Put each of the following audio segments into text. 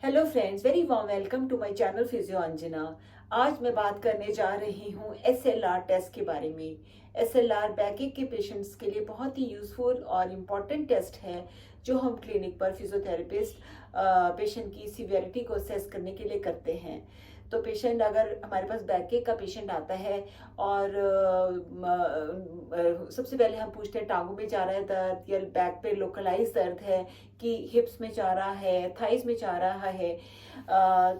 Hello friends, very warm welcome to my channel physio Anjana. आज मैं बात करने जा रही हूँ एसएलआर टेस्ट के बारे में। एसएलआर बैकएक के पेशेंट्स के लिए बहुत ही यूजफुल और इम्पॉर्टेंट टेस्ट है जो हम क्लिनिक पर फिजियोथेरेपिस्ट पेशेंट की सीवियरिटी को असेस करने के लिए करते हैं। तो पेशेंट, अगर हमारे पास बैकएक का पेशेंट आता है और सबसे पहले हम पूछते हैं टांगों में जा रहा है दर्द या बैक पे लोकलाइज दर्द है कि हिप्स में जा रहा है, थाइस में जा रहा है।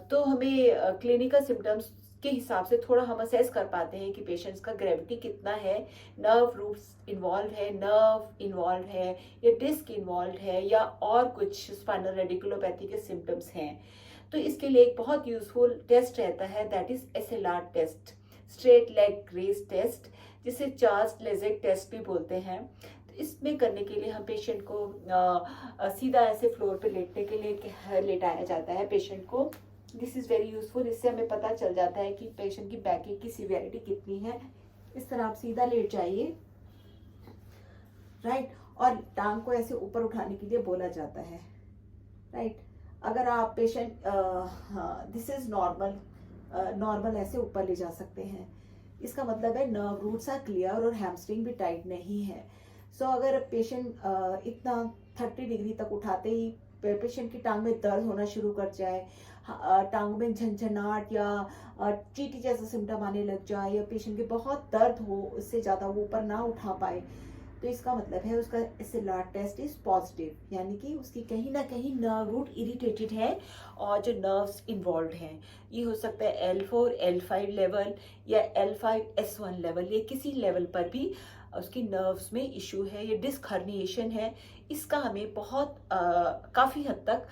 तो हमें क्लिनिकल सिम्टम्स के हिसाब से थोड़ा हम असेस कर पाते हैं कि पेशेंट्स का ग्रेविटी कितना है, नर्व रूट्स इन्वॉल्व है, नर्व इन्वॉल्व है या डिस्क इन्वॉल्व है या और कुछ स्पाइनल रेडिकुलोपैथी के सिम्टम्स हैं। तो इसके लिए एक बहुत यूजफुल टेस्ट रहता है, that is SLR test, straight leg raise test, जिसे चार्ल्स लेजेक टेस्ट भी बोलते हैं। तो इसमें करने के लिए हम पेशेंट को सीधा ऐसे फ्लोर पे लेटने के लिए लेटाया जाता है पेशेंट को। This is very useful. इससे हमें पता चल जाता है कि पेशेंट की बैकएक की सीवियरिटी कितनी है। इस तरह आप सीधा लेट जाइए, राइट, और टांग को ऐसे ऊपर उठाने के लिए बोला जाता है, राइट। अगर आप patient this is normal, normal ऐसे ऊपर ले जा सकते हैं। इसका मतलब है नर्व रूट्स आर क्लियर और हैमस्ट्रिंग भी टाइट नहीं है। सो अगर पेशेंट इतना 30 डिग्री तक उठाते ही पेशेंट की टांग में दर्द होना शुरू कर जाए, टांग में झंझनाहट या चींटी जैसा सिम्टम आने लग जाए या पेशेंट के बहुत दर्द हो, उससे ज़्यादा वो ऊपर ना उठा पाए, तो इसका मतलब है उसका एसएलआर टेस्ट इज पॉजिटिव, यानी कि उसकी कहीं ना कहीं नर्व रूट इरिटेटेड है और जो नर्व्स इन्वॉल्व हैं, ये हो सकता है L4 L5 लेवल या L5 S1 लेवल, ये किसी लेवल पर भी उसकी नर्व्स में इशू है, ये डिस्क हर्निएशन है। इसका हमें बहुत काफ़ी हद तक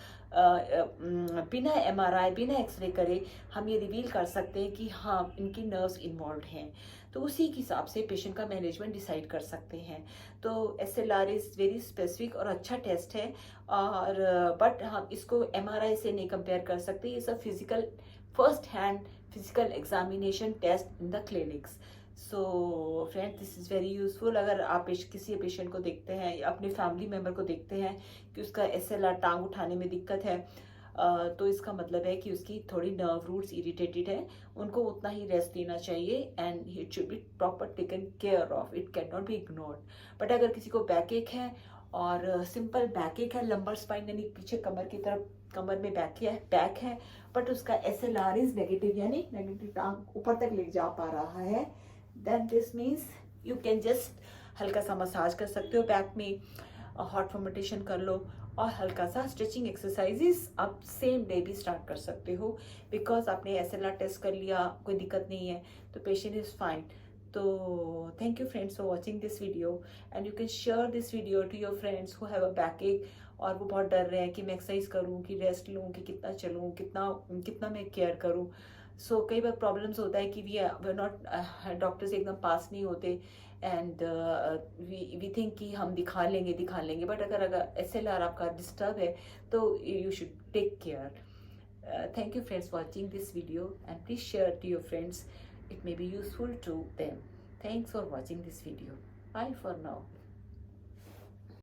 बिना एमआरआई बिना एक्सरे करे हम ये रिवील कर सकते हैं कि हाँ, इनकी नर्व्स इन्वॉल्व हैं। तो उसी के हिसाब से पेशेंट का मैनेजमेंट डिसाइड कर सकते हैं। तो एसएलआर इज़ वेरी स्पेसिफिक और अच्छा टेस्ट है, और बट हम इसको एमआरआई से नहीं कंपेयर कर सकते। Is a physical first hand physical examination test in the clinics. So friend, this is very useful. अगर आप किसी पेशेंट को देखते हैं या अपने फैमिली मेम्बर को देखते हैं कि उसका एसएलआर टांग उठाने में दिक्कत है, तो इसका मतलब है कि उसकी थोड़ी नर्व रूट्स इरिटेटेड है, उनको उतना ही रेस्ट देना चाहिए and it should be proper taken care of, it can not be ignored. But अगर किसी को बैक है और सिंपल बैक है, लंबर स्पाइन यानी पीछे कमर की तरफ, कमर में बैक है, बट उसका एसएलआर इज नेगेटिव, यानी नेगेटिव टांग ऊपर तक ले जा पा रहा है, then this means you can just हल्का सा मसाज कर सकते हो बैक में, हॉट फॉर्मेटेशन कर लो और हल्का सा स्ट्रेचिंग एक्सरसाइजेस आप सेम डे भी स्टार्ट कर सकते हो, बिकॉज आपने एसएलआर टेस्ट कर लिया, कोई दिक्कत नहीं है, तो पेशेंट इज फाइन। तो thank you friends for watching this video, and you can share this video to your friends who have a backache और वो बहुत डर रहे हैं कि मैं एक्सरसाइज करूँ, कि रेस्ट लूँ, कि कितना चलूँ, कितना कितना मैं केयर करूँ। सो कई बार प्रॉब्लम्स होता है कि वी नॉट, डॉक्टर्स एकदम पास नहीं होते एंड वी थिंक कि हम दिखा लेंगे, बट अगर एसएलआर आपका डिस्टर्ब है तो you should take care. Thank you friends watching this video and please share to your friends, it may be useful to them. Thanks for watching this video. Bye for now.